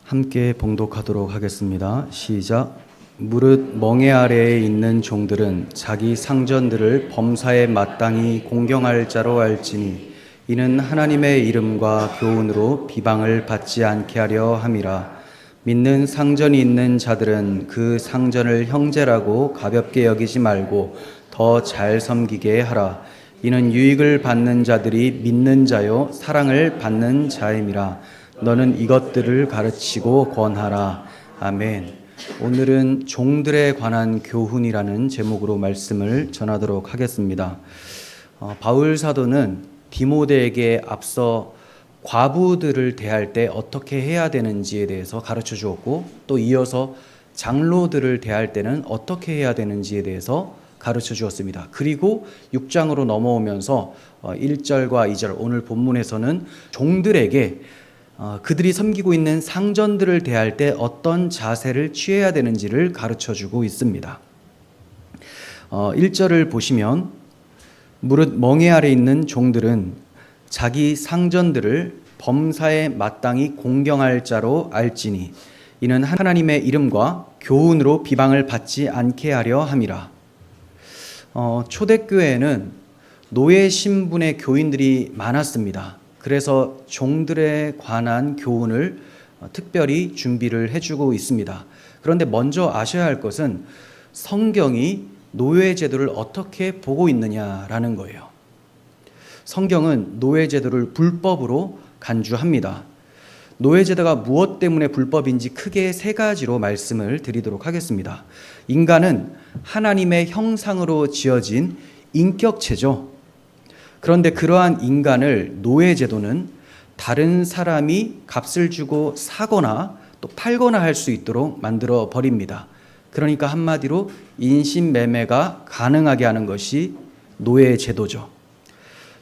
함께 봉독하도록 하겠습니다. 시작. 무릇 멍에 아래에 있는 종들은 자기 상전들을 범사에 마땅히 공경할 자로 알지니 이는 하나님의 이름과 교훈으로 비방을 받지 않게 하려 함이라. 믿는 상전이 있는 자들은 그 상전을 형제라고 가볍게 여기지 말고 더 잘 섬기게 하라. 이는 유익을 받는 자들이 믿는 자요 사랑을 받는 자임이라. 너는 이것들을 가르치고 권하라. 아멘. 오늘은 종들에 관한 교훈이라는 제목으로 말씀을 전하도록 하겠습니다. 바울 사도는 디모데에게 앞서 과부들을 대할 때 어떻게 해야 되는지에 대해서 가르쳐 주었고, 또 이어서 장로들을 대할 때는 어떻게 해야 되는지에 대해서 가르쳐 주었습니다. 그리고 6장으로 넘어오면서 1절과 2절, 오늘 본문에서는 종들에게 그들이 섬기고 있는 상전들을 대할 때 어떤 자세를 취해야 되는지를 가르쳐주고 있습니다. 1절을 보시면 무릇 멍에 아래 있는 종들은 자기 상전들을 범사에 마땅히 공경할 자로 알지니 이는 하나님의 이름과 교훈으로 비방을 받지 않게 하려 함이라. 초대교회에는 노예 신분의 교인들이 많았습니다. 그래서 종들에 관한 교훈을 특별히 준비를 해주고 있습니다. 그런데 먼저 아셔야 할 것은 성경이 노예 제도를 어떻게 보고 있느냐라는 거예요. 성경은 노예 제도를 불법으로 간주합니다. 노예 제도가 무엇 때문에 불법인지 크게 세 가지로 말씀을 드리도록 하겠습니다. 인간은 하나님의 형상으로 지어진 인격체죠. 그런데 그러한 인간을 노예 제도는 다른 사람이 값을 주고 사거나 또 팔거나 할 수 있도록 만들어 버립니다. 그러니까 한마디로 인신매매가 가능하게 하는 것이 노예 제도죠.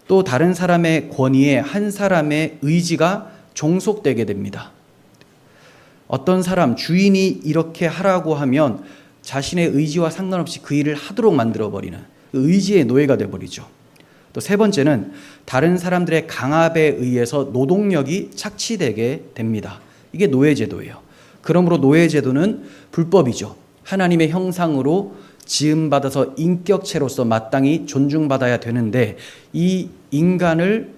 또 다른 사람의 권위에 한 사람의 의지가 종속되게 됩니다. 어떤 사람, 주인이 이렇게 하라고 하면 자신의 의지와 상관없이 그 일을 하도록 만들어 버리는 의지의 노예가 돼 버리죠. 또 세 번째는 다른 사람들의 강압에 의해서 노동력이 착취되게 됩니다. 이게 노예제도예요. 그러므로 노예제도는 불법이죠. 하나님의 형상으로 지음받아서 인격체로서 마땅히 존중받아야 되는데 이 인간을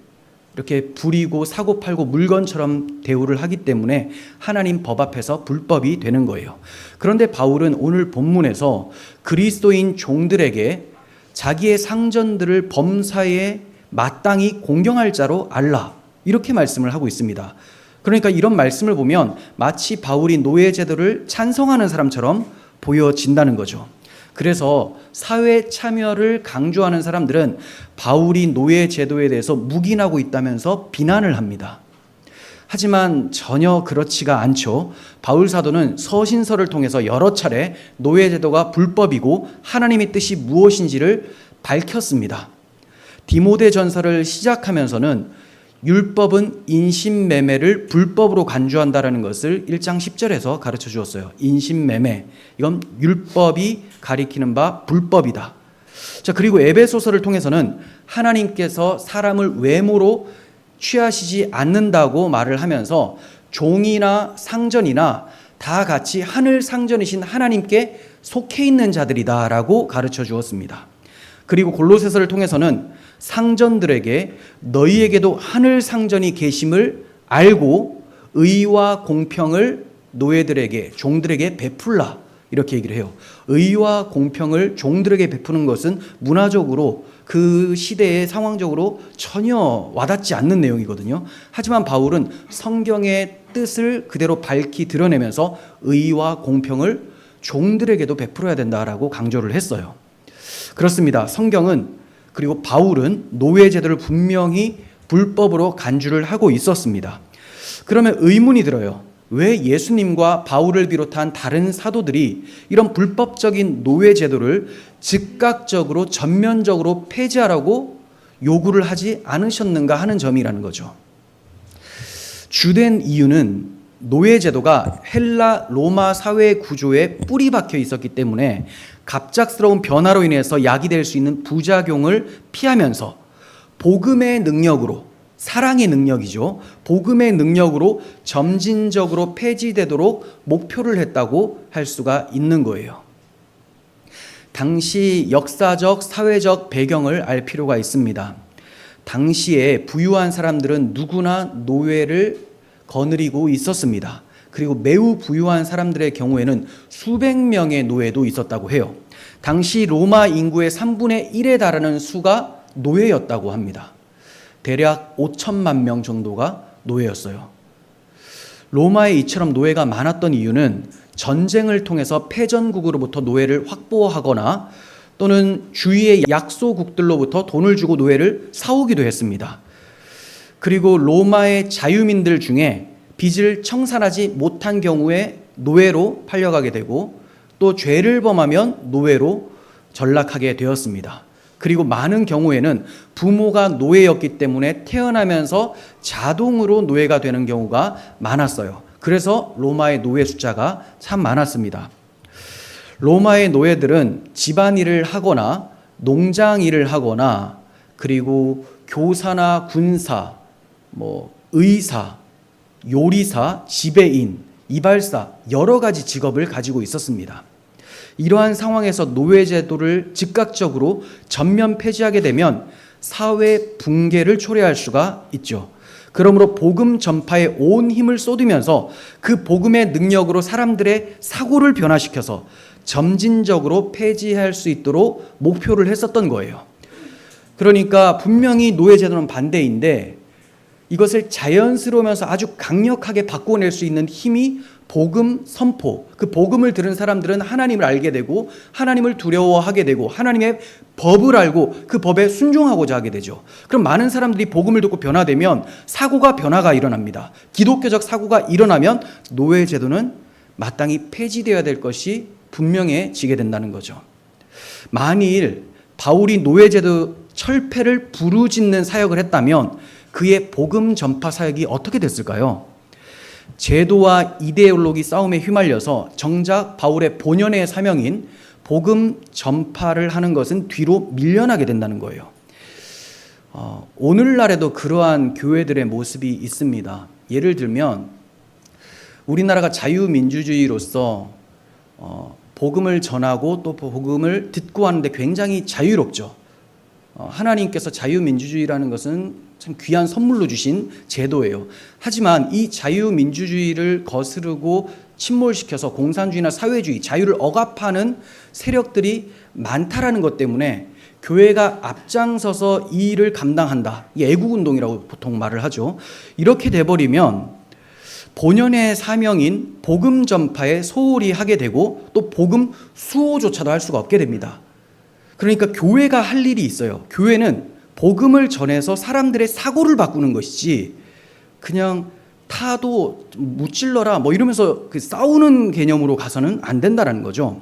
이렇게 부리고 사고팔고 물건처럼 대우를 하기 때문에 하나님 법 앞에서 불법이 되는 거예요. 그런데 바울은 오늘 본문에서 그리스도인 종들에게 자기의 상전들을 범사에 마땅히 공경할 자로 알라, 이렇게 말씀을 하고 있습니다. 그러니까 이런 말씀을 보면 마치 바울이 노예 제도를 찬성하는 사람처럼 보여진다는 거죠. 그래서 사회 참여를 강조하는 사람들은 바울이 노예 제도에 대해서 묵인하고 있다면서 비난을 합니다. 하지만 전혀 그렇지가 않죠. 바울 사도는 서신서를 통해서 여러 차례 노예 제도가 불법이고 하나님의 뜻이 무엇인지를 밝혔습니다. 디모데 전서를 시작하면서는 율법은 인신매매를 불법으로 간주한다라는 것을 1장 10절에서 가르쳐 주었어요. 인신매매, 이건 율법이 가리키는 바 불법이다. 자, 그리고 에베소서를 통해서는 하나님께서 사람을 외모로 취하시지 않는다고 말을 하면서 종이나 상전이나 다 같이 하늘 상전이신 하나님께 속해 있는 자들이다라고 가르쳐 주었습니다. 그리고 골로새서를 통해서는 상전들에게 너희에게도 하늘 상전이 계심을 알고 의와 공평을 노예들에게, 종들에게 베풀라, 이렇게 얘기를 해요. 의와 공평을 종들에게 베푸는 것은 문화적으로 그 시대의 상황적으로 전혀 와닿지 않는 내용이거든요. 하지만 바울은 성경의 뜻을 그대로 밝히 드러내면서 의와 공평을 종들에게도 베풀어야 된다라고 강조를 했어요. 그렇습니다. 성경은, 그리고 바울은 노예 제도를 분명히 불법으로 간주를 하고 있었습니다. 그러면 의문이 들어요. 왜 예수님과 바울을 비롯한 다른 사도들이 이런 불법적인 노예 제도를 즉각적으로 전면적으로 폐지하라고 요구를 하지 않으셨는가 하는 점이라는 거죠. 주된 이유는 노예 제도가 헬라 로마 사회 구조에 뿌리 박혀 있었기 때문에 갑작스러운 변화로 인해서 야기될 수 있는 부작용을 피하면서 복음의 능력으로 사랑의 능력이죠. 복음의 능력으로 점진적으로 폐지되도록 목표를 했다고 할 수가 있는 거예요. 당시 역사적, 사회적 배경을 알 필요가 있습니다. 당시에 부유한 사람들은 누구나 노예를 거느리고 있었습니다. 그리고 매우 부유한 사람들의 경우에는 수백 명의 노예도 있었다고 해요. 당시 로마 인구의 3분의 1에 달하는 수가 노예였다고 합니다. 대략 5천만 명 정도가 노예였어요. 로마에 이처럼 노예가 많았던 이유는 전쟁을 통해서 패전국으로부터 노예를 확보하거나 또는 주위의 약소국들로부터 돈을 주고 노예를 사오기도 했습니다. 그리고 로마의 자유민들 중에 빚을 청산하지 못한 경우에 노예로 팔려가게 되고 또 죄를 범하면 노예로 전락하게 되었습니다. 그리고 많은 경우에는 부모가 노예였기 때문에 태어나면서 자동으로 노예가 되는 경우가 많았어요. 그래서 로마의 노예 숫자가 참 많았습니다. 로마의 노예들은 집안일을 하거나 농장 일을 하거나 그리고 교사나 군사, 의사, 요리사, 지배인, 이발사 여러 가지 직업을 가지고 있었습니다. 이러한 상황에서 노예 제도를 즉각적으로 전면 폐지하게 되면 사회 붕괴를 초래할 수가 있죠. 그러므로 복음 전파에 온 힘을 쏟으면서 그 복음의 능력으로 사람들의 사고를 변화시켜서 점진적으로 폐지할 수 있도록 목표를 했었던 거예요. 그러니까 분명히 노예 제도는 반대인데 이것을 자연스러우면서 아주 강력하게 바꿔낼 수 있는 힘이 복음 선포, 그 복음을 들은 사람들은 하나님을 알게 되고 하나님을 두려워하게 되고 하나님의 법을 알고 그 법에 순종하고자 하게 되죠. 그럼 많은 사람들이 복음을 듣고 변화되면 사고가 변화가 일어납니다. 기독교적 사고가 일어나면 노예 제도는 마땅히 폐지되어야 될 것이 분명해지게 된다는 거죠. 만일 바울이 노예 제도 철폐를 부르짖는 사역을 했다면 그의 복음 전파 사역이 어떻게 됐을까요? 제도와 이데올로기 싸움에 휘말려서 정작 바울의 본연의 사명인 복음 전파를 하는 것은 뒤로 밀려나게 된다는 거예요. 오늘날에도 그러한 교회들의 모습이 있습니다. 예를 들면 우리나라가 자유민주주의로서 복음을 전하고 또 복음을 듣고 하는데 굉장히 자유롭죠. 하나님께서 자유민주주의라는 것은 참 귀한 선물로 주신 제도예요. 하지만 이 자유민주주의를 거스르고 침몰시켜서 공산주의나 사회주의, 자유를 억압하는 세력들이 많다라는 것 때문에 교회가 앞장서서 이 일을 감당한다. 이게 애국운동이라고 보통 말을 하죠. 이렇게 돼버리면 본연의 사명인 복음 전파에 소홀히 하게 되고 또 복음 수호조차도 할 수가 없게 됩니다. 그러니까 교회가 할 일이 있어요. 교회는 복음을 전해서 사람들의 사고를 바꾸는 것이지 그냥 타도 무찔러라 이러면서 그 싸우는 개념으로 가서는 안 된다라는 거죠.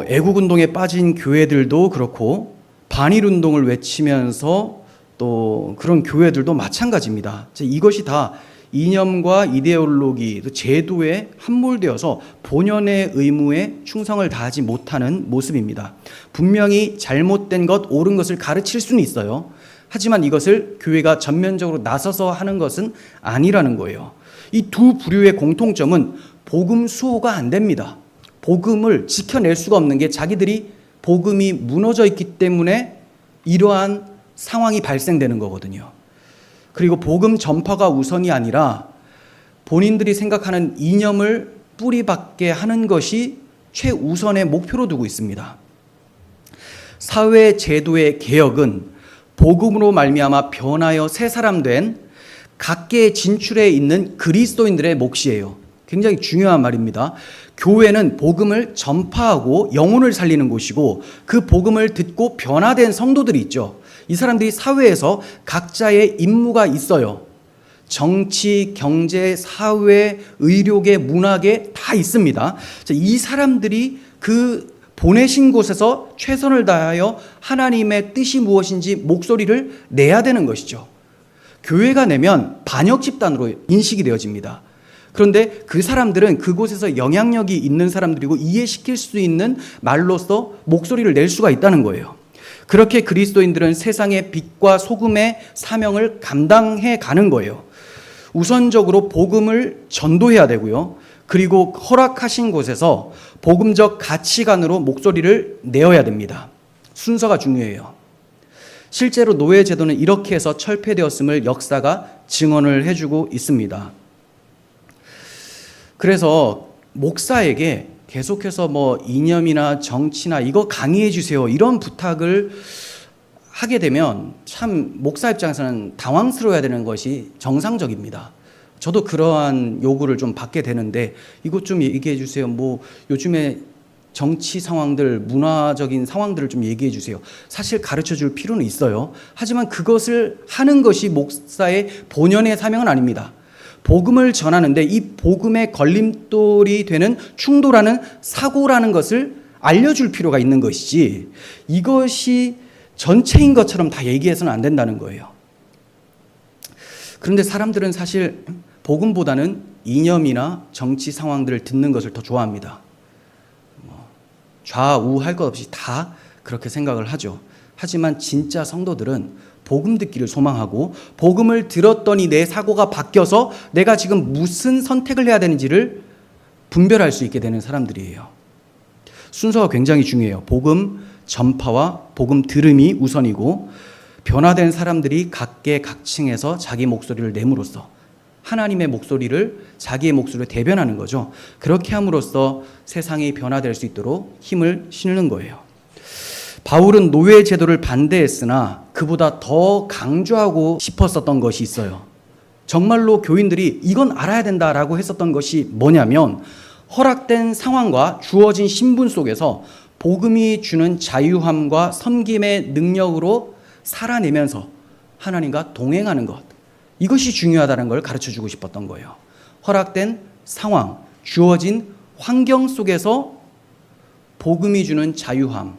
애국운동에 빠진 교회들도 그렇고 반일운동을 외치면서 또 그런 교회들도 마찬가지입니다. 이것이 다 이념과 이데올로기, 제도에 함몰되어서 본연의 의무에 충성을 다하지 못하는 모습입니다. 분명히 잘못된 것, 옳은 것을 가르칠 수는 있어요. 하지만 이것을 교회가 전면적으로 나서서 하는 것은 아니라는 거예요. 이 두 부류의 공통점은 복음 수호가 안 됩니다. 복음을 지켜낼 수가 없는 게 자기들이 복음이 무너져 있기 때문에 이러한 상황이 발생되는 거거든요. 그리고 복음 전파가 우선이 아니라 본인들이 생각하는 이념을 뿌리박게 하는 것이 최우선의 목표로 두고 있습니다. 사회 제도의 개혁은 복음으로 말미암아 변하여 새 사람 된 각계의 진출해 있는 그리스도인들의 몫이에요. 굉장히 중요한 말입니다. 교회는 복음을 전파하고 영혼을 살리는 곳이고 그 복음을 듣고 변화된 성도들이 있죠. 이 사람들이 사회에서 각자의 임무가 있어요. 정치, 경제, 사회, 의료계, 문화계 다 있습니다. 이 사람들이 그 보내신 곳에서 최선을 다하여 하나님의 뜻이 무엇인지 목소리를 내야 되는 것이죠. 교회가 내면 반역 집단으로 인식이 되어집니다. 그런데 그 사람들은 그곳에서 영향력이 있는 사람들이고 이해시킬 수 있는 말로서 목소리를 낼 수가 있다는 거예요. 그렇게 그리스도인들은 세상의 빛과 소금의 사명을 감당해 가는 거예요. 우선적으로 복음을 전도해야 되고요. 그리고 허락하신 곳에서 복음적 가치관으로 목소리를 내어야 됩니다. 순서가 중요해요. 실제로 노예 제도는 이렇게 해서 철폐되었음을 역사가 증언을 해주고 있습니다. 그래서 목사에게 계속해서 이념이나 정치나 이거 강의해 주세요, 이런 부탁을 하게 되면 참 목사 입장에서는 당황스러워야 되는 것이 정상적입니다. 저도 그러한 요구를 좀 받게 되는데 이것 좀 얘기해 주세요. 요즘에 정치 상황들, 문화적인 상황들을 좀 얘기해 주세요. 사실 가르쳐 줄 필요는 있어요. 하지만 그것을 하는 것이 목사의 본연의 사명은 아닙니다. 복음을 전하는데 이 복음의 걸림돌이 되는 충돌하는 사고라는 것을 알려줄 필요가 있는 것이지, 이것이 전체인 것처럼 다 얘기해서는 안 된다는 거예요. 그런데 사람들은 사실 복음보다는 이념이나 정치 상황들을 듣는 것을 더 좋아합니다. 좌우할 것 없이 다 그렇게 생각을 하죠. 하지만 진짜 성도들은 복음 듣기를 소망하고 복음을 들었더니 내 사고가 바뀌어서 내가 지금 무슨 선택을 해야 되는지를 분별할 수 있게 되는 사람들이에요. 순서가 굉장히 중요해요. 복음 전파와 복음 들음이 우선이고, 변화된 사람들이 각계각층에서 자기 목소리를 내므로써 하나님의 목소리를 자기의 목소리로 대변하는 거죠. 그렇게 함으로써 세상이 변화될 수 있도록 힘을 실는 거예요. 바울은 노예 제도를 반대했으나 그보다 더 강조하고 싶었었던 것이 있어요. 정말로 교인들이 이건 알아야 된다라고 했었던 것이 뭐냐면, 허락된 상황과 주어진 신분 속에서 복음이 주는 자유함과 섬김의 능력으로 살아내면서 하나님과 동행하는 것, 이것이 중요하다는 걸 가르쳐주고 싶었던 거예요. 허락된 상황, 주어진 환경 속에서 복음이 주는 자유함,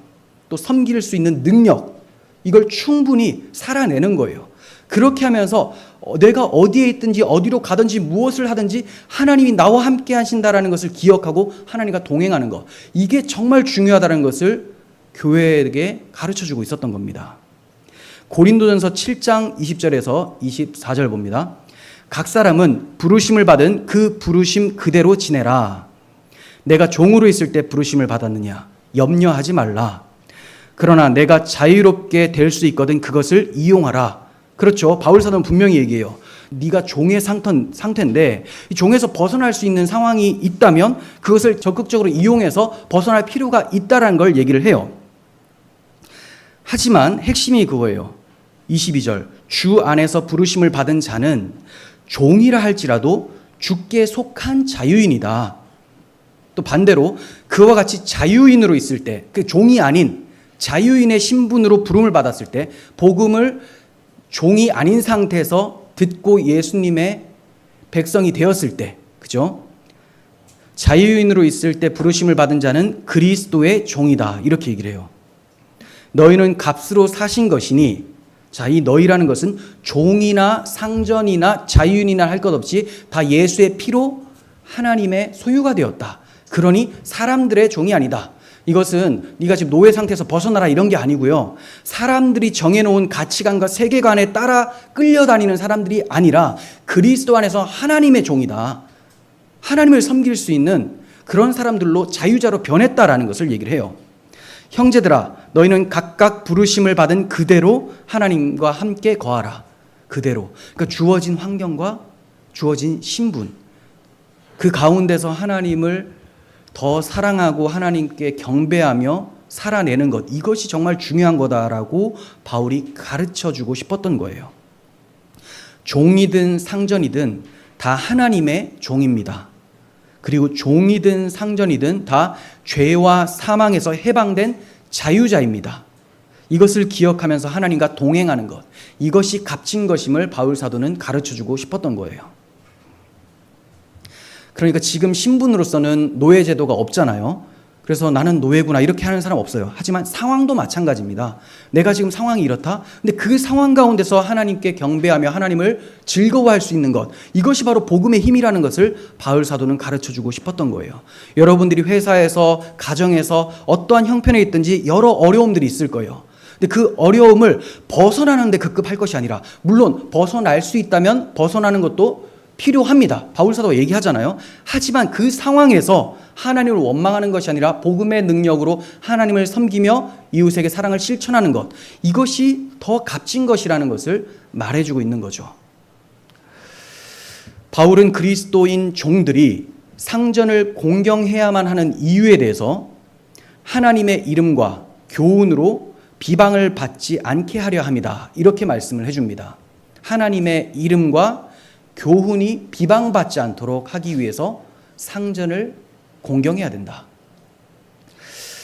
또 섬길 수 있는 능력, 이걸 충분히 살아내는 거예요. 그렇게 하면서 내가 어디에 있든지 어디로 가든지 무엇을 하든지 하나님이 나와 함께 하신다라는 것을 기억하고 하나님과 동행하는 것, 이게 정말 중요하다는 것을 교회에게 가르쳐주고 있었던 겁니다. 고린도전서 7장 20절에서 24절 봅니다. 각 사람은 부르심을 받은 그 부르심 그대로 지내라. 내가 종으로 있을 때 부르심을 받았느냐? 염려하지 말라. 그러나 내가 자유롭게 될 수 있거든 그것을 이용하라. 그렇죠. 바울 사도는 분명히 얘기해요. 네가 종의 상태인데 이 종에서 벗어날 수 있는 상황이 있다면 그것을 적극적으로 이용해서 벗어날 필요가 있다는 걸 얘기를 해요. 하지만 핵심이 그거예요. 22절, 주 안에서 부르심을 받은 자는 종이라 할지라도 주께 속한 자유인이다. 또 반대로 그와 같이 자유인으로 있을 때, 그 종이 아닌 자유인의 신분으로 부름을 받았을 때, 복음을 종이 아닌 상태에서 듣고 예수님의 백성이 되었을 때, 그죠? 자유인으로 있을 때 부르심을 받은 자는 그리스도의 종이다, 이렇게 얘기를 해요. 너희는 값으로 사신 것이니, 자, 이 너희라는 것은 종이나 상전이나 자유인이나 할 것 없이 다 예수의 피로 하나님의 소유가 되었다. 그러니 사람들의 종이 아니다. 이것은 네가 지금 노예 상태에서 벗어나라 이런 게 아니고요. 사람들이 정해놓은 가치관과 세계관에 따라 끌려다니는 사람들이 아니라 그리스도 안에서 하나님의 종이다. 하나님을 섬길 수 있는 그런 사람들로 자유자로 변했다라는 것을 얘기를 해요. 형제들아, 너희는 각각 부르심을 받은 그대로 하나님과 함께 거하라. 그대로. 그러니까 주어진 환경과 주어진 신분, 그 가운데서 하나님을 더 사랑하고 하나님께 경배하며 살아내는 것, 이것이 정말 중요한 거다라고 바울이 가르쳐주고 싶었던 거예요. 종이든 상전이든 다 하나님의 종입니다. 그리고 종이든 상전이든 다 죄와 사망에서 해방된 자유자입니다. 이것을 기억하면서 하나님과 동행하는 것, 이것이 값진 것임을 바울 사도는 가르쳐주고 싶었던 거예요. 그러니까 지금 신분으로서는 노예 제도가 없잖아요. 그래서 나는 노예구나 이렇게 하는 사람 없어요. 하지만 상황도 마찬가지입니다. 내가 지금 상황이 이렇다. 근데 그 상황 가운데서 하나님께 경배하며 하나님을 즐거워할 수 있는 것, 이것이 바로 복음의 힘이라는 것을 바울 사도는 가르쳐주고 싶었던 거예요. 여러분들이 회사에서, 가정에서 어떠한 형편에 있든지 여러 어려움들이 있을 거예요. 근데 그 어려움을 벗어나는데 급급할 것이 아니라, 물론 벗어날 수 있다면 벗어나는 것도 필요합니다. 바울 사도가 얘기하잖아요. 하지만 그 상황에서 하나님을 원망하는 것이 아니라 복음의 능력으로 하나님을 섬기며 이웃에게 사랑을 실천하는 것, 이것이 더 값진 것이라는 것을 말해주고 있는 거죠. 바울은 그리스도인 종들이 상전을 공경해야만 하는 이유에 대해서 하나님의 이름과 교훈으로 비방을 받지 않게 하려 합니다. 이렇게 말씀을 해줍니다. 하나님의 이름과 교훈이 비방받지 않도록 하기 위해서 상전을 공경해야 된다.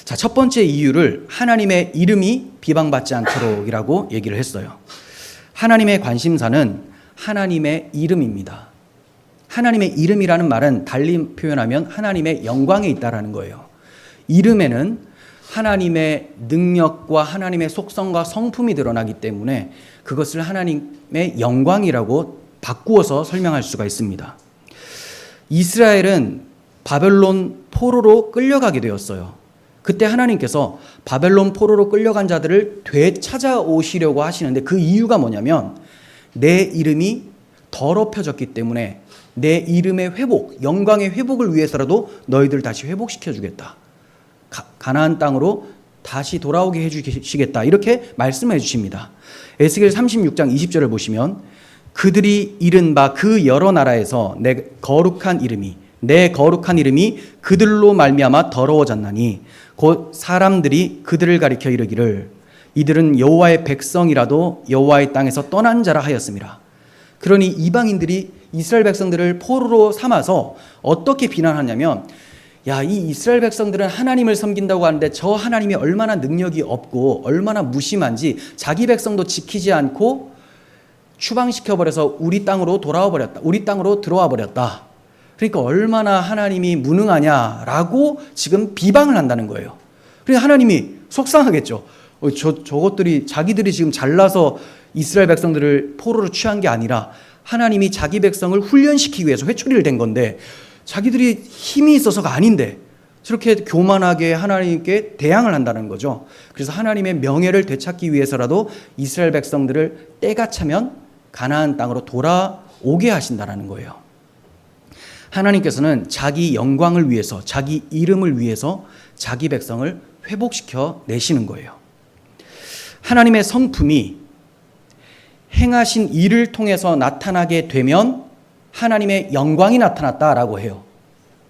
자, 첫 번째 이유를 하나님의 이름이 비방받지 않도록이라고 얘기를 했어요. 하나님의 관심사는 하나님의 이름입니다. 하나님의 이름이라는 말은 달리 표현하면 하나님의 영광에 있다라는 거예요. 이름에는 하나님의 능력과 하나님의 속성과 성품이 드러나기 때문에 그것을 하나님의 영광이라고 바꾸어서 설명할 수가 있습니다. 이스라엘은 바벨론 포로로 끌려가게 되었어요. 그때 하나님께서 바벨론 포로로 끌려간 자들을 되찾아오시려고 하시는데, 그 이유가 뭐냐면 내 이름이 더럽혀졌기 때문에 내 이름의 회복, 영광의 회복을 위해서라도 너희들 다시 회복시켜 주겠다. 가나안 땅으로 다시 돌아오게 해주시겠다. 이렇게 말씀해 주십니다. 에스겔 36장 20절을 보시면 그들이 잃은 바 그 여러 나라에서 내 거룩한 이름이 그들로 말미암아 더러워졌나니 곧 사람들이 그들을 가리켜 이르기를 이들은 여호와의 백성이라도 여호와의 땅에서 떠난 자라 하였습니다. 그러니 이방인들이 이스라엘 백성들을 포로로 삼아서 어떻게 비난하냐면, 야, 이 이스라엘 백성들은 하나님을 섬긴다고 하는데 저 하나님이 얼마나 능력이 없고 얼마나 무심한지 자기 백성도 지키지 않고 추방시켜버려서 우리 땅으로 들어와 버렸다. 그러니까 얼마나 하나님이 무능하냐라고 지금 비방을 한다는 거예요. 그러니까 하나님이 속상하겠죠. 저것들이 자기들이 지금 잘나서 이스라엘 백성들을 포로로 취한 게 아니라 하나님이 자기 백성을 훈련시키기 위해서 회초리를 댄 건데 자기들이 힘이 있어서가 아닌데 저렇게 교만하게 하나님께 대항을 한다는 거죠. 그래서 하나님의 명예를 되찾기 위해서라도 이스라엘 백성들을 때가 차면 가나안 땅으로 돌아오게 하신다는 거예요. 하나님께서는 자기 영광을 위해서, 자기 이름을 위해서 자기 백성을 회복시켜 내시는 거예요. 하나님의 성품이 행하신 일을 통해서 나타나게 되면 하나님의 영광이 나타났다라고 해요.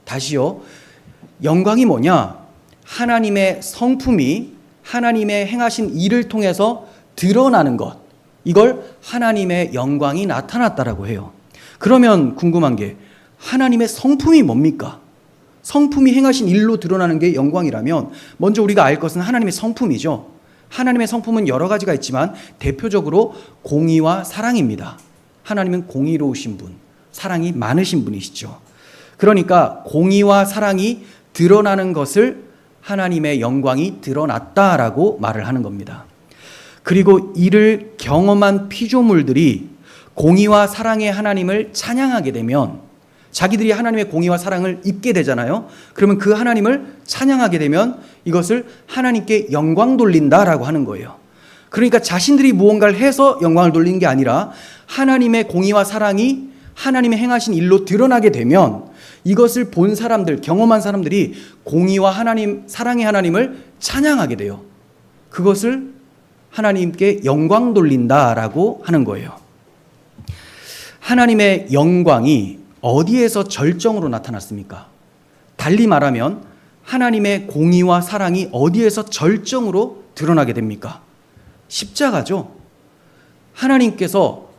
다시요. 영광이 뭐냐? 하나님의 성품이 하나님의 행하신 일을 통해서 드러나는 것. 이걸 하나님의 영광이 나타났다라고 해요. 그러면 궁금한 게 하나님의 성품이 뭡니까? 성품이 행하신 일로 드러나는 게 영광이라면 먼저 우리가 알 것은 하나님의 성품이죠. 하나님의 성품은 여러 가지가 있지만 대표적으로 공의와 사랑입니다. 하나님은 공의로우신 분, 사랑이 많으신 분이시죠. 그러니까 공의와 사랑이 드러나는 것을 하나님의 영광이 드러났다라고 말을 하는 겁니다. 그리고 이를 경험한 피조물들이 공의와 사랑의 하나님을 찬양하게 되면 자기들이 하나님의 공의와 사랑을 입게 되잖아요. 그러면 그 하나님을 찬양하게 되면 이것을 하나님께 영광 돌린다라고 하는 거예요. 그러니까 자신들이 무언가를 해서 영광을 돌리는 게 아니라 하나님의 공의와 사랑이 하나님의 행하신 일로 드러나게 되면 이것을 본 사람들, 경험한 사람들이 공의와 하나님, 사랑의 하나님을 찬양하게 돼요. 그것을 하나님께 영광 돌린다라고 하는 거예요. 하나님의 영광이 어디에서 절정으로 나타났습니까? 달리 말하면 하나님의 공의와 사랑이 어디에서 절정으로 드러나게 됩니까? 십자가죠. 하나님께서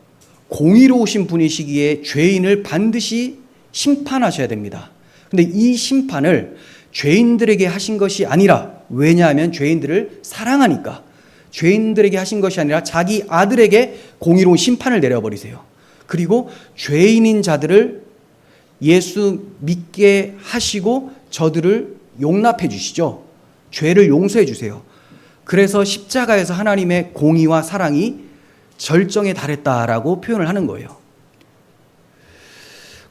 공의로우신 분이시기에 죄인을 반드시 심판하셔야 됩니다. 그런데 이 심판을 죄인들에게 하신 것이 아니라, 왜냐하면 죄인들을 사랑하니까 죄인들에게 하신 것이 아니라 자기 아들에게 공의로운 심판을 내려버리세요. 그리고 죄인인 자들을 예수 믿게 하시고 저들을 용납해 주시죠. 죄를 용서해 주세요. 그래서 십자가에서 하나님의 공의와 사랑이 절정에 달했다라고 표현을 하는 거예요.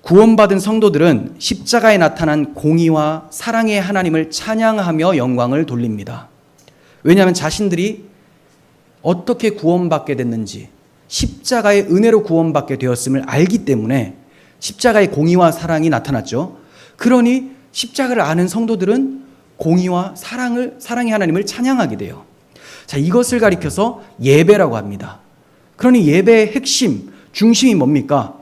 구원받은 성도들은 십자가에 나타난 공의와 사랑의 하나님을 찬양하며 영광을 돌립니다. 왜냐하면 자신들이 어떻게 구원받게 됐는지, 십자가의 은혜로 구원받게 되었음을 알기 때문에 십자가의 공의와 사랑이 나타났죠. 그러니 십자가를 아는 성도들은 공의와 사랑의 하나님을 찬양하게 돼요. 자, 이것을 가리켜서 예배라고 합니다. 그러니 예배의 핵심, 중심이 뭡니까?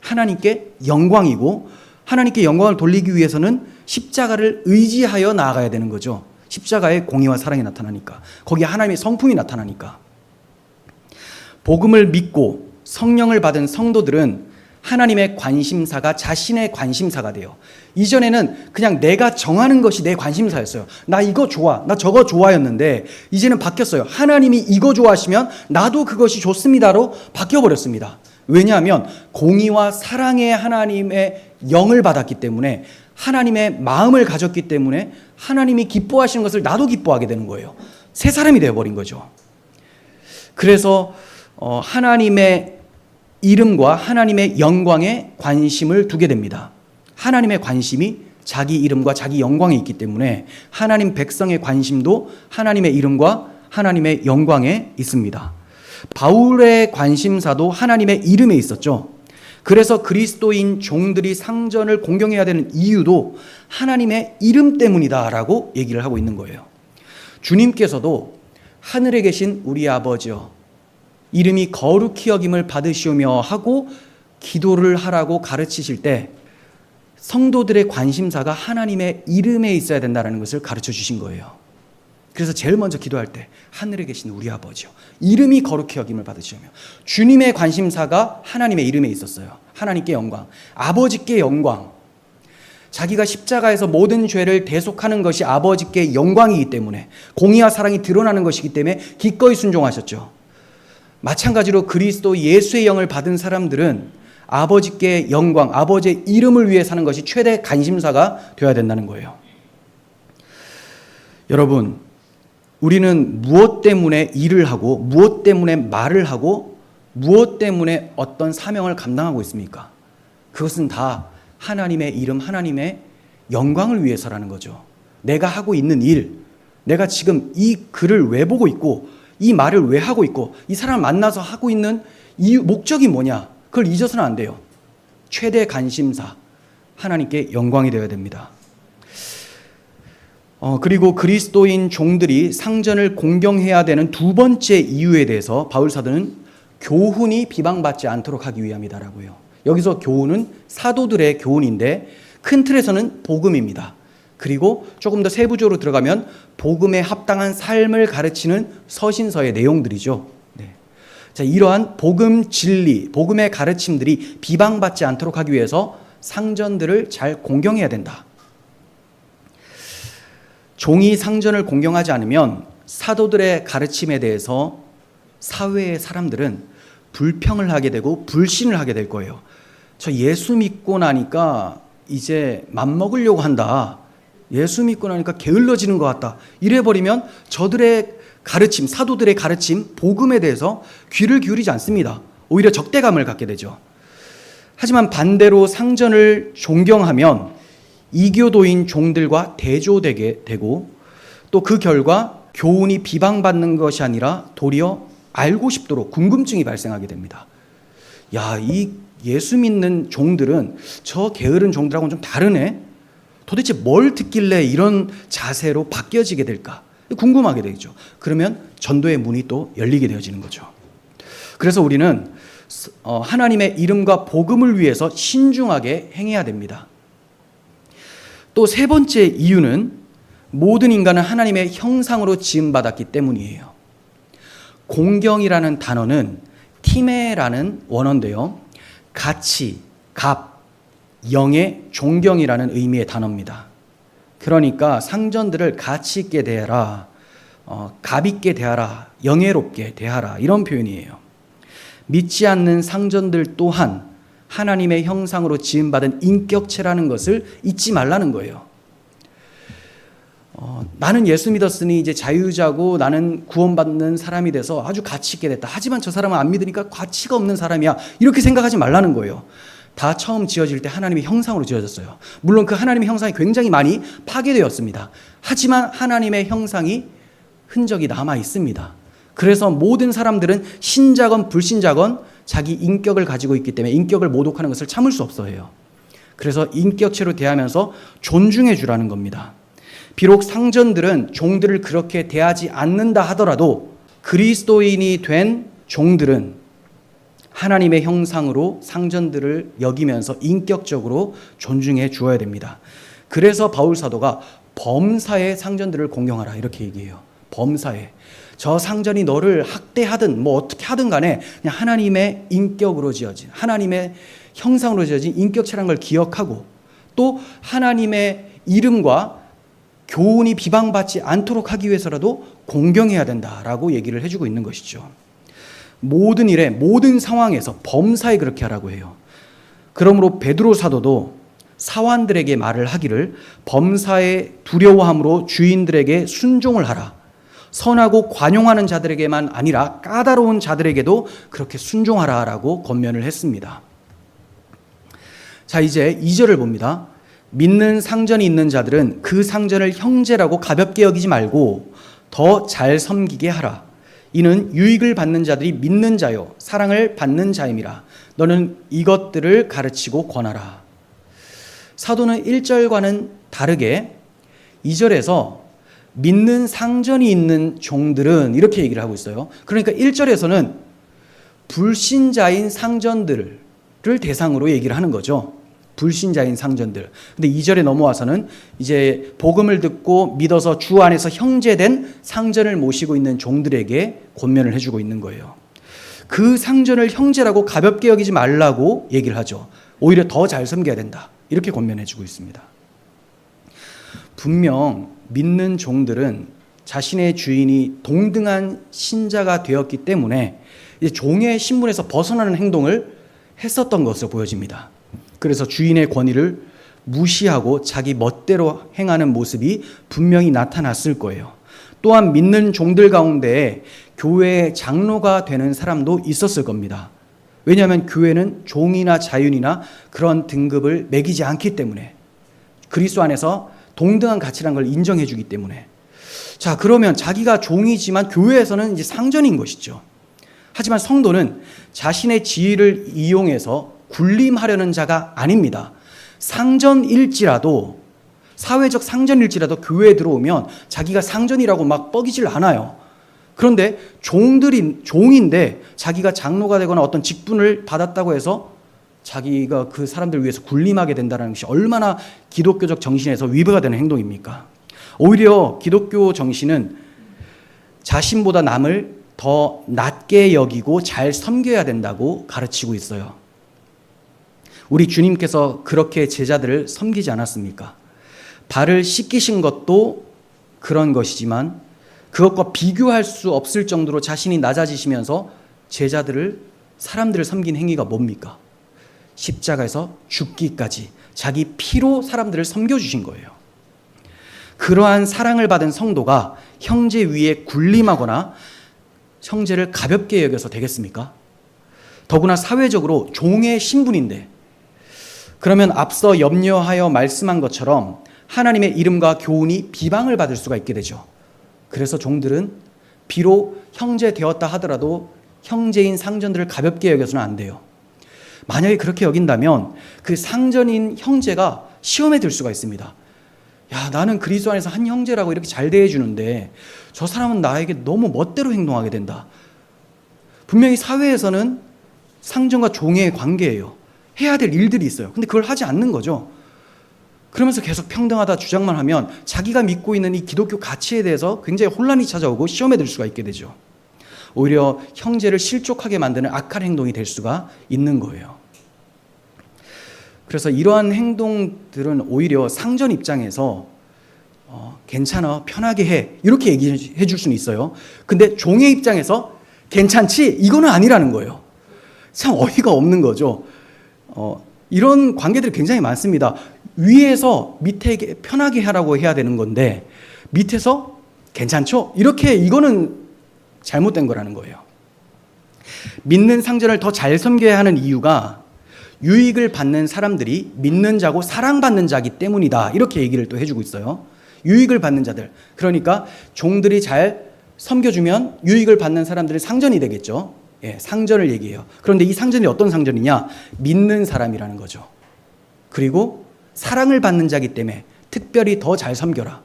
하나님께 영광이고, 하나님께 영광을 돌리기 위해서는 십자가를 의지하여 나아가야 되는 거죠. 십자가의 공의와 사랑이 나타나니까, 거기에 하나님의 성품이 나타나니까. 복음을 믿고 성령을 받은 성도들은 하나님의 관심사가 자신의 관심사가 돼요. 이전에는 그냥 내가 정하는 것이 내 관심사였어요. 나 이거 좋아, 나 저거 좋아였는데 이제는 바뀌었어요. 하나님이 이거 좋아하시면 나도 그것이 좋습니다로 바뀌어버렸습니다. 왜냐하면 공의와 사랑의 하나님의 영을 받았기 때문에, 하나님의 마음을 가졌기 때문에 하나님이 기뻐하시는 것을 나도 기뻐하게 되는 거예요. 새 사람이 되어버린 거죠. 그래서 하나님의 이름과 하나님의 영광에 관심을 두게 됩니다. 하나님의 관심이 자기 이름과 자기 영광에 있기 때문에 하나님 백성의 관심도 하나님의 이름과 하나님의 영광에 있습니다. 바울의 관심사도 하나님의 이름에 있었죠. 그래서 그리스도인 종들이 상전을 공경해야 되는 이유도 하나님의 이름 때문이다라고 얘기를 하고 있는 거예요. 주님께서도 하늘에 계신 우리 아버지여, 이름이 거룩히 여김을 받으시오며 하고 기도를 하라고 가르치실 때 성도들의 관심사가 하나님의 이름에 있어야 된다는 것을 가르쳐 주신 거예요. 그래서 제일 먼저 기도할 때 하늘에 계신 우리 아버지요, 이름이 거룩히 여김을 받으시오며, 주님의 관심사가 하나님의 이름에 있었어요. 하나님께 영광, 아버지께 영광. 자기가 십자가에서 모든 죄를 대속하는 것이 아버지께 영광이기 때문에, 공의와 사랑이 드러나는 것이기 때문에 기꺼이 순종하셨죠. 마찬가지로 그리스도 예수의 영을 받은 사람들은 아버지께 영광, 아버지의 이름을 위해 사는 것이 최대 관심사가 되어야 된다는 거예요. 여러분, 우리는 무엇 때문에 일을 하고, 무엇 때문에 말을 하고, 무엇 때문에 어떤 사명을 감당하고 있습니까? 그것은 다 하나님의 이름, 하나님의 영광을 위해서라는 거죠. 내가 하고 있는 일, 내가 지금 이 글을 왜 보고 있고, 이 말을 왜 하고 있고, 이 사람을 만나서 하고 있는 이 목적이 뭐냐, 그걸 잊어서는 안 돼요. 최대 관심사, 하나님께 영광이 되어야 됩니다. 그리고 그리스도인 종들이 상전을 공경해야 되는 두 번째 이유에 대해서 바울 사도는 교훈이 비방받지 않도록 하기 위함이다라고요. 여기서 교훈은 사도들의 교훈인데 큰 틀에서는 복음입니다. 그리고 조금 더 세부적으로 들어가면 복음에 합당한 삶을 가르치는 서신서의 내용들이죠. 네. 자, 이러한 복음 진리, 복음의 가르침들이 비방받지 않도록 하기 위해서 상전들을 잘 공경해야 된다. 종이 상전을 공경하지 않으면 사도들의 가르침에 대해서 사회의 사람들은 불평을 하게 되고 불신을 하게 될 거예요. 저 예수 믿고 나니까 이제 맘먹으려고 한다. 예수 믿고 나니까 게을러지는 것 같다. 이래버리면 저들의 가르침, 사도들의 가르침, 복음에 대해서 귀를 기울이지 않습니다. 오히려 적대감을 갖게 되죠. 하지만 반대로 상전을 존경하면 이교도인 종들과 대조되게 되고, 또 그 결과 교훈이 비방받는 것이 아니라 도리어 알고 싶도록 궁금증이 발생하게 됩니다. 야, 이 예수 믿는 종들은 저 게으른 종들하고는 좀 다르네. 도대체 뭘 듣길래 이런 자세로 바뀌어지게 될까? 궁금하게 되죠. 그러면 전도의 문이 또 열리게 되어지는 거죠. 그래서 우리는 하나님의 이름과 복음을 위해서 신중하게 행해야 됩니다. 또 세 번째 이유는 모든 인간은 하나님의 형상으로 지음받았기 때문이에요. 공경이라는 단어는 티메라는 원어인데요, 가치, 값, 영의 존경이라는 의미의 단어입니다. 그러니까 상전들을 가치 있게 대하라, 값 있게 대하라, 영예롭게 대하라, 이런 표현이에요. 믿지 않는 상전들 또한 하나님의 형상으로 지음받은 인격체라는 것을 잊지 말라는 거예요. 나는 예수 믿었으니 이제 자유자고 나는 구원받는 사람이 돼서 아주 가치 있게 됐다. 하지만 저 사람은 안 믿으니까 가치가 없는 사람이야. 이렇게 생각하지 말라는 거예요. 다 처음 지어질 때 하나님의 형상으로 지어졌어요. 물론 그 하나님의 형상이 굉장히 많이 파괴되었습니다. 하지만 하나님의 형상이 흔적이 남아 있습니다. 그래서 모든 사람들은 신자건 불신자건 자기 인격을 가지고 있기 때문에 인격을 모독하는 것을 참을 수 없어 해요. 그래서 인격체로 대하면서 존중해 주라는 겁니다. 비록 상전들은 종들을 그렇게 대하지 않는다 하더라도 그리스도인이 된 종들은 하나님의 형상으로 상전들을 여기면서 인격적으로 존중해 주어야 됩니다. 그래서 바울 사도가 범사에 상전들을 공경하라 이렇게 얘기해요. 범사에. 저 상전이 너를 학대하든 뭐 어떻게 하든 간에 그냥 하나님의 인격으로 지어진, 하나님의 형상으로 지어진 인격체라는 걸 기억하고 또 하나님의 이름과 교훈이 비방받지 않도록 하기 위해서라도 공경해야 된다라고 얘기를 해주고 있는 것이죠. 모든 일에 모든 상황에서 범사에 그렇게 하라고 해요. 그러므로 베드로 사도도 사환들에게 말을 하기를 범사에 두려워함으로 주인들에게 순종을 하라. 선하고 관용하는 자들에게만 아니라 까다로운 자들에게도 그렇게 순종하라라고 권면을 했습니다. 자, 이제 2절을 봅니다. 믿는 상전이 있는 자들은 그 상전을 형제라고 가볍게 여기지 말고 더 잘 섬기게 하라. 이는 유익을 받는 자들이 믿는 자요 사랑을 받는 자임이라. 너는 이것들을 가르치고 권하라. 사도는 1절과는 다르게 2절에서 믿는 상전이 있는 종들은 이렇게 얘기를 하고 있어요. 그러니까 1절에서는 불신자인 상전들을 대상으로 얘기를 하는 거죠. 불신자인 상전들. 근데 2절에 넘어와서는 이제 복음을 듣고 믿어서 주 안에서 형제된 상전을 모시고 있는 종들에게 권면을 해주고 있는 거예요. 그 상전을 형제라고 가볍게 여기지 말라고 얘기를 하죠. 오히려 더 잘 섬겨야 된다. 이렇게 권면해주고 있습니다. 분명 믿는 종들은 자신의 주인이 동등한 신자가 되었기 때문에 이제 종의 신분에서 벗어나는 행동을 했었던 것으로 보여집니다. 그래서 주인의 권위를 무시하고 자기 멋대로 행하는 모습이 분명히 나타났을 거예요. 또한 믿는 종들 가운데 교회의 장로가 되는 사람도 있었을 겁니다. 왜냐하면 교회는 종이나 자윤이나 그런 등급을 매기지 않기 때문에 그리스도 안에서 동등한 가치라는 걸 인정해 주기 때문에. 자, 그러면 자기가 종이지만 교회에서는 이제 상전인 것이죠. 하지만 성도는 자신의 지위를 이용해서 군림하려는 자가 아닙니다. 상전일지라도, 사회적 상전일지라도 교회에 들어오면 자기가 상전이라고 막 뻐기질 않아요. 그런데 종인데 자기가 장로가 되거나 어떤 직분을 받았다고 해서 자기가 그 사람들을 위해서 군림하게 된다는 것이 얼마나 기독교적 정신에서 위배가 되는 행동입니까? 오히려 기독교 정신은 자신보다 남을 더 낮게 여기고 잘 섬겨야 된다고 가르치고 있어요. 우리 주님께서 그렇게 제자들을 섬기지 않았습니까? 발을 씻기신 것도 그런 것이지만 그것과 비교할 수 없을 정도로 자신이 낮아지시면서 사람들을 섬긴 행위가 뭡니까? 십자가에서 죽기까지 자기 피로 사람들을 섬겨주신 거예요. 그러한 사랑을 받은 성도가 형제 위에 군림하거나 형제를 가볍게 여겨서 되겠습니까? 더구나 사회적으로 종의 신분인데, 그러면 앞서 염려하여 말씀한 것처럼 하나님의 이름과 교훈이 비방을 받을 수가 있게 되죠. 그래서 종들은 비록 형제 되었다 하더라도 형제인 상전들을 가볍게 여겨서는 안 돼요. 만약에 그렇게 여긴다면 그 상전인 형제가 시험에 들 수가 있습니다. 야, 나는 그리스도 안에서 한 형제라고 이렇게 잘 대해주는데 저 사람은 나에게 너무 멋대로 행동하게 된다. 분명히 사회에서는 상전과 종의 관계예요. 해야 될 일들이 있어요. 근데 그걸 하지 않는 거죠. 그러면서 계속 평등하다 주장만 하면 자기가 믿고 있는 이 기독교 가치에 대해서 굉장히 혼란이 찾아오고 시험에 들 수가 있게 되죠. 오히려 형제를 실족하게 만드는 악한 행동이 될 수가 있는 거예요. 그래서 이러한 행동들은 오히려 상전 입장에서 괜찮아, 편하게 해, 이렇게 얘기해 줄 수는 있어요. 근데 종의 입장에서 괜찮지? 이거는 아니라는 거예요. 참 어이가 없는 거죠. 이런 관계들이 굉장히 많습니다. 위에서 밑에 편하게 하라고 해야 되는 건데 밑에서 괜찮죠? 이렇게, 이거는 잘못된 거라는 거예요. 믿는 상전을 더 잘 섬겨야 하는 이유가 유익을 받는 사람들이 믿는 자고 사랑받는 자기 때문이다. 이렇게 얘기를 또 해주고 있어요. 유익을 받는 자들. 그러니까 종들이 잘 섬겨주면 유익을 받는 사람들이 상전이 되겠죠. 예, 상전을 얘기해요. 그런데 이 상전이 어떤 상전이냐? 믿는 사람이라는 거죠. 그리고 사랑을 받는 자이기 때문에 특별히 더 잘 섬겨라.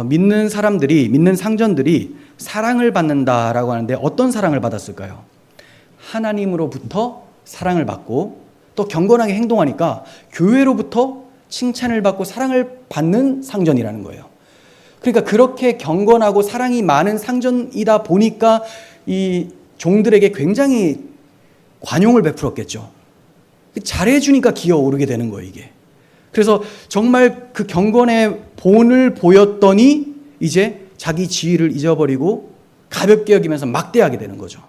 믿는 사람들이, 믿는 상전들이 사랑을 받는다라고 하는데 어떤 사랑을 받았을까요? 하나님으로부터 사랑을 받고 또 경건하게 행동하니까 교회로부터 칭찬을 받고 사랑을 받는 상전이라는 거예요. 그러니까 그렇게 경건하고 사랑이 많은 상전이다 보니까 이 종들에게 굉장히 관용을 베풀었겠죠. 잘해주니까 기어오르게 되는 거예요, 이게. 그래서 정말 그 경건의 본을 보였더니 이제 자기 지위를 잊어버리고 가볍게 여기면서 막대하게 되는 거죠.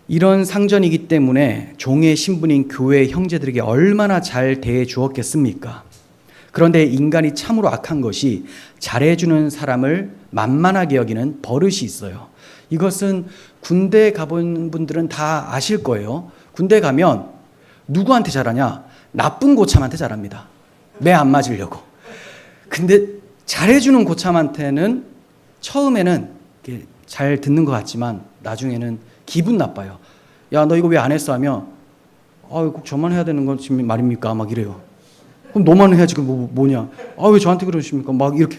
이런 상전이기 때문에 종의 신분인 교회 형제들에게 얼마나 잘 대해 주었겠습니까? 그런데 인간이 참으로 악한 것이 잘해주는 사람을 만만하게 여기는 버릇이 있어요. 이것은 군대 가본 분들은 다 아실 거예요. 군대 가면 누구한테 잘하냐? 나쁜 고참한테 잘합니다. 매 안 맞으려고. 근데 잘해주는 고참한테는 처음에는 잘 듣는 것 같지만 나중에는 기분 나빠요. 야, 너 이거 왜 안 했어? 하면 꼭 저만 해야 되는 건 지금 말입니까? 막 이래요. 그럼 너만 해야지. 뭐냐? 왜 저한테 그러십니까? 막 이렇게.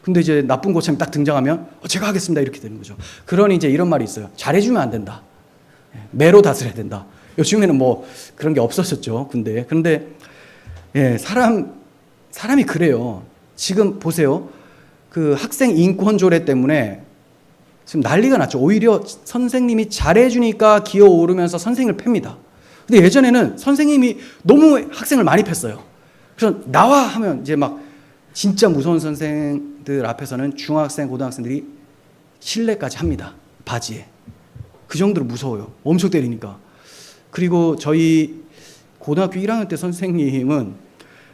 근데 이제 나쁜 고참이 딱 등장하면 제가 하겠습니다. 이렇게 되는 거죠. 그러니 이제 이런 말이 있어요. 잘해주면 안 된다. 매로 다스려야 된다. 요즘에는 뭐 그런 게 없었었죠. 군대에. 그런데 사람이 그래요. 지금 보세요. 그 학생 인권 조례 때문에 지금 난리가 났죠. 오히려 선생님이 잘해주니까 기어오르면서 선생님을 팹니다. 근데 예전에는 선생님이 너무 학생을 많이 팼어요. 그래서 나와 하면 이제 막 진짜 무서운 선생들 앞에서는 중학생, 고등학생들이 실례까지 합니다. 바지에. 그 정도로 무서워요. 엄청 때리니까. 그리고 저희 고등학교 1학년 때 선생님은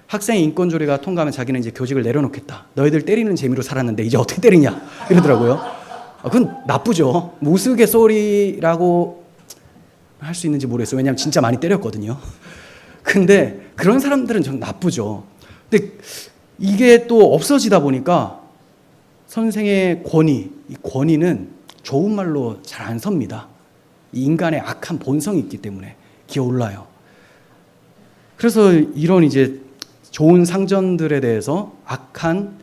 학생 인권 조례가 통과하면 자기는 이제 교직을 내려놓겠다. 너희들 때리는 재미로 살았는데 이제 어떻게 때리냐 이러더라고요. 그건 나쁘죠. 우스갯소리라고 할 수 있는지 모르겠어요. 왜냐하면 진짜 많이 때렸거든요. 근데 그런 사람들은 좀 나쁘죠. 근데 이게 또 없어지다 보니까 선생의 권위, 이 권위는 좋은 말로 잘 안 섭니다. 이 인간의 악한 본성이 있기 때문에 기어올라요. 그래서 이런 이제 좋은 상전들에 대해서 악한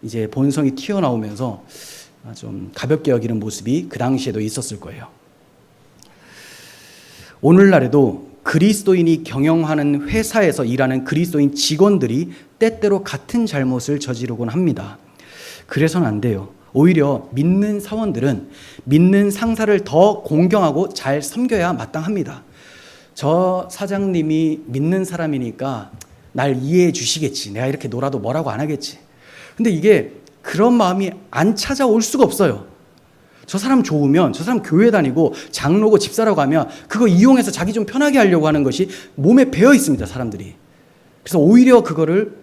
이제 본성이 튀어나오면서 좀 가볍게 여기는 모습이 그 당시에도 있었을 거예요. 오늘날에도 그리스도인이 경영하는 회사에서 일하는 그리스도인 직원들이 때때로 같은 잘못을 저지르곤 합니다. 그래서는 안 돼요. 오히려 믿는 사원들은 믿는 상사를 더 공경하고 잘 섬겨야 마땅합니다. 저 사장님이 믿는 사람이니까 날 이해해 주시겠지. 내가 이렇게 놀아도 뭐라고 안 하겠지. 근데 이게 그런 마음이 안 찾아올 수가 없어요. 저 사람 좋으면, 저 사람 교회 다니고 장로고 집사라고 하면 그거 이용해서 자기 좀 편하게 하려고 하는 것이 몸에 배어 있습니다, 사람들이. 그래서 오히려 그거를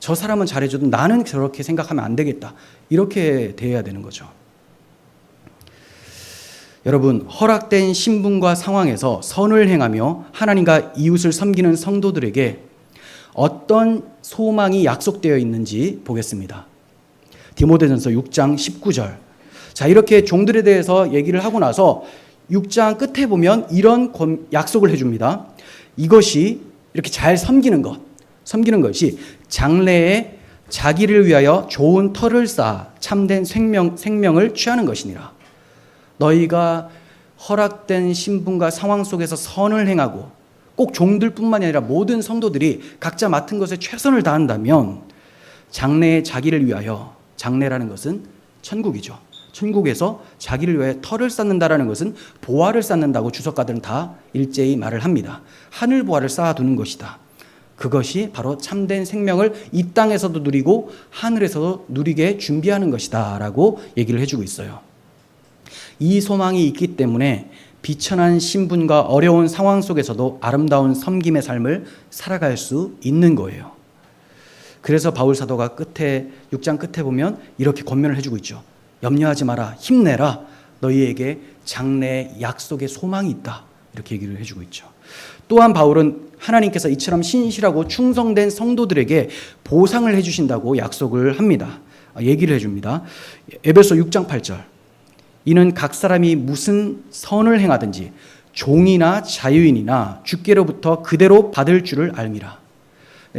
저 사람은 잘해줘도 나는 저렇게 생각하면 안 되겠다. 이렇게 대해야 되는 거죠. 여러분, 허락된 신분과 상황에서 선을 행하며 하나님과 이웃을 섬기는 성도들에게 어떤 소망이 약속되어 있는지 보겠습니다. 디모데전서 6장 19절. 자, 이렇게 종들에 대해서 얘기를 하고 나서 6장 끝에 보면 이런 약속을 해줍니다. 이것이 이렇게 잘 섬기는 것이 장래에 자기를 위하여 좋은 터를 쌓아 참된 생명을 취하는 것이니라. 너희가 허락된 신분과 상황 속에서 선을 행하고 꼭 종들뿐만이 아니라 모든 성도들이 각자 맡은 것에 최선을 다한다면 장래에 자기를 위하여, 장래라는 것은 천국이죠. 천국에서 자기를 위해 터를 쌓는다라는 것은 보화를 쌓는다고 주석가들은 다 일제히 말을 합니다. 하늘 보화를 쌓아두는 것이다. 그것이 바로 참된 생명을 이 땅에서도 누리고 하늘에서도 누리게 준비하는 것이다 라고 얘기를 해주고 있어요. 이 소망이 있기 때문에 비천한 신분과 어려운 상황 속에서도 아름다운 섬김의 삶을 살아갈 수 있는 거예요. 그래서 바울 사도가 끝에 6장 끝에 보면 이렇게 권면을 해주고 있죠. 염려하지 마라, 힘내라, 너희에게 장래의 약속의 소망이 있다. 이렇게 얘기를 해주고 있죠. 또한 바울은 하나님께서 이처럼 신실하고 충성된 성도들에게 보상을 해주신다고 약속을 합니다. 얘기를 해줍니다. 에베소 6장 8절. 이는 각 사람이 무슨 선을 행하든지 종이나 자유인이나 주께로부터 그대로 받을 줄을 알미라.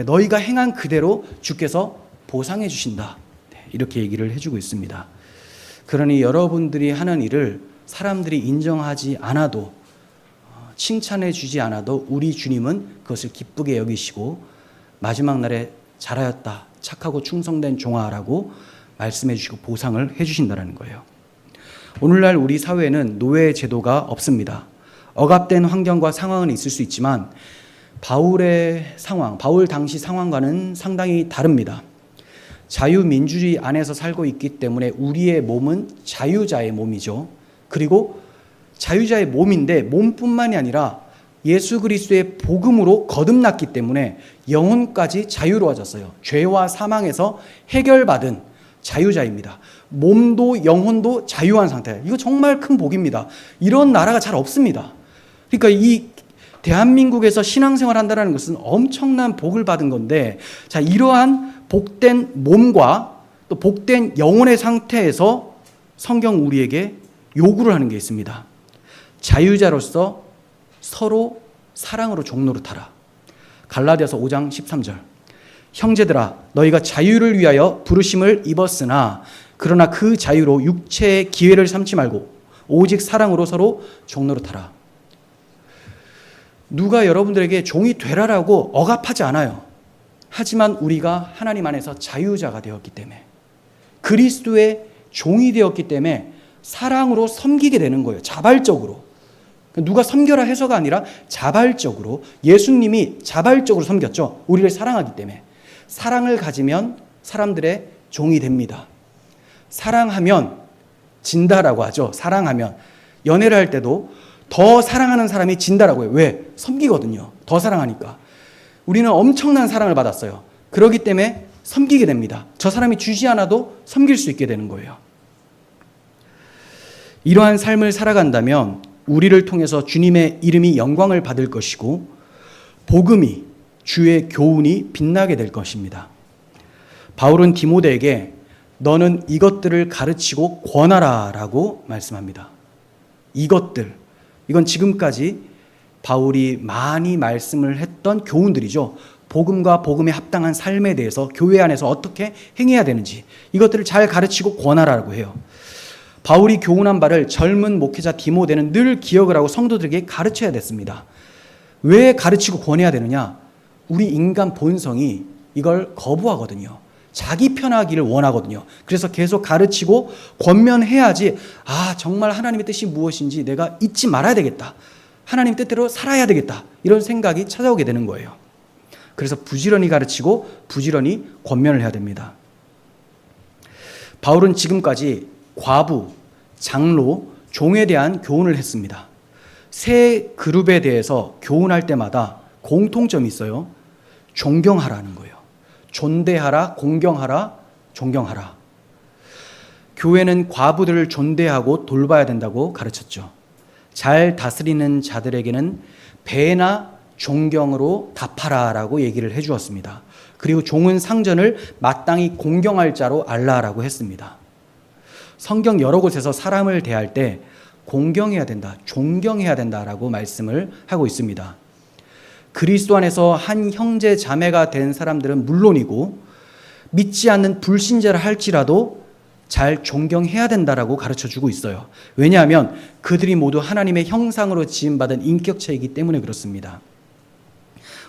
너희가 행한 그대로 주께서 보상해 주신다. 이렇게 얘기를 해주고 있습니다. 그러니 여러분들이 하는 일을 사람들이 인정하지 않아도, 칭찬해 주지 않아도 우리 주님은 그것을 기쁘게 여기시고 마지막 날에 잘하였다, 착하고 충성된 종아라고 말씀해 주시고 보상을 해 주신다는 거예요. 오늘날 우리 사회에는 노예 제도가 없습니다. 억압된 환경과 상황은 있을 수 있지만 바울의 상황, 바울 당시 상황과는 상당히 다릅니다. 자유민주주의 안에서 살고 있기 때문에 우리의 몸은 자유자의 몸이죠. 그리고 자유자의 몸인데 몸뿐만이 아니라 예수 그리스도의 복음으로 거듭났기 때문에 영혼까지 자유로워졌어요. 죄와 사망에서 해결받은 자유자입니다. 몸도 영혼도 자유한 상태. 이거 정말 큰 복입니다. 이런 나라가 잘 없습니다. 그러니까 이 대한민국에서 신앙생활 한다는 것은 엄청난 복을 받은 건데, 자, 이러한 복된 몸과 또 복된 영혼의 상태에서 성경 우리에게 요구를 하는 게 있습니다. 자유자로서 서로 사랑으로 종노릇하라. 갈라디아서 5장 13절. 형제들아, 너희가 자유를 위하여 부르심을 입었으나 그러나 그 자유로 육체의 기회를 삼지 말고 오직 사랑으로 서로 종노릇하라. 누가 여러분들에게 종이 되라라고 억압하지 않아요. 하지만 우리가 하나님 안에서 자유자가 되었기 때문에, 그리스도의 종이 되었기 때문에 사랑으로 섬기게 되는 거예요. 자발적으로. 누가 섬겨라 해서가 아니라 자발적으로, 예수님이 자발적으로 섬겼죠. 우리를 사랑하기 때문에. 사랑을 가지면 사람들의 종이 됩니다. 사랑하면 진다라고 하죠. 사랑하면. 연애를 할 때도 더 사랑하는 사람이 진다라고 해요. 왜? 섬기거든요. 더 사랑하니까. 우리는 엄청난 사랑을 받았어요. 그렇기 때문에 섬기게 됩니다. 저 사람이 주지 않아도 섬길 수 있게 되는 거예요. 이러한 삶을 살아간다면 우리를 통해서 주님의 이름이 영광을 받을 것이고 복음이, 주의 교훈이 빛나게 될 것입니다. 바울은 디모데에게 너는 이것들을 가르치고 권하라 라고 말씀합니다. 이것들, 이건 지금까지 바울이 많이 말씀을 했던 교훈들이죠. 복음과 복음에 합당한 삶에 대해서 교회 안에서 어떻게 행해야 되는지 이것들을 잘 가르치고 권하라고 해요. 바울이 교훈한 바를 젊은 목회자 디모데는 늘 기억을 하고 성도들에게 가르쳐야 됐습니다. 왜 가르치고 권해야 되느냐? 우리 인간 본성이 이걸 거부하거든요. 자기 편하기를 원하거든요. 그래서 계속 가르치고 권면해야지, 정말 하나님의 뜻이 무엇인지 내가 잊지 말아야 되겠다. 하나님 뜻대로 살아야 되겠다. 이런 생각이 찾아오게 되는 거예요. 그래서 부지런히 가르치고 부지런히 권면을 해야 됩니다. 바울은 지금까지 과부, 장로, 종에 대한 교훈을 했습니다. 세 그룹에 대해서 교훈할 때마다 공통점이 있어요. 존경하라는 거예요. 존대하라, 공경하라, 존경하라. 교회는 과부들을 존대하고 돌봐야 된다고 가르쳤죠. 잘 다스리는 자들에게는 배나 존경으로 답하라라고 얘기를 해주었습니다. 그리고 종은 상전을 마땅히 공경할 자로 알라라고 했습니다. 성경 여러 곳에서 사람을 대할 때 공경해야 된다, 존경해야 된다라고 말씀을 하고 있습니다. 그리스도 안에서 한 형제 자매가 된 사람들은 물론이고 믿지 않는 불신자를 할지라도 잘 존경해야 된다라고 가르쳐주고 있어요. 왜냐하면 그들이 모두 하나님의 형상으로 지음받은 인격체이기 때문에 그렇습니다.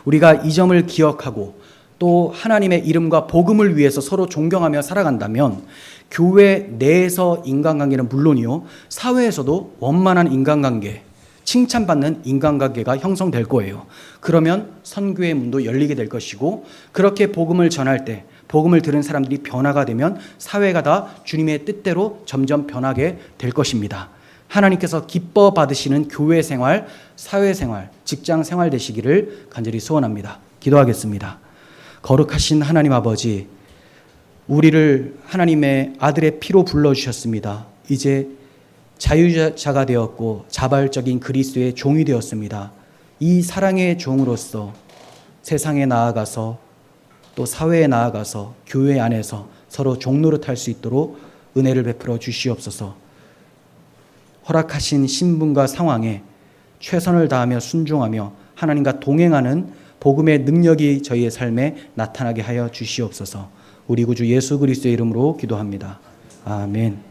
우리가 이 점을 기억하고 또 하나님의 이름과 복음을 위해서 서로 존경하며 살아간다면 교회 내에서 인간관계는 물론이요, 사회에서도 원만한 인간관계, 칭찬받는 인간관계가 형성될 거예요. 그러면 선교의 문도 열리게 될 것이고, 그렇게 복음을 전할 때 복음을 들은 사람들이 변화가 되면 사회가 다 주님의 뜻대로 점점 변하게 될 것입니다. 하나님께서 기뻐 받으시는 교회 생활, 사회 생활, 직장 생활 되시기를 간절히 소원합니다. 기도하겠습니다. 거룩하신 하나님 아버지, 우리를 하나님의 아들의 피로 불러주셨습니다. 이제 자유자가 되었고 자발적인 그리스도의 종이 되었습니다. 이 사랑의 종으로서 세상에 나아가서 또 사회에 나아가서 교회 안에서 서로 종노릇할 수 있도록 은혜를 베풀어 주시옵소서. 허락하신 신분과 상황에 최선을 다하며 순종하며 하나님과 동행하는 복음의 능력이 저희의 삶에 나타나게 하여 주시옵소서. 우리 구주 예수 그리스도의 이름으로 기도합니다. 아멘.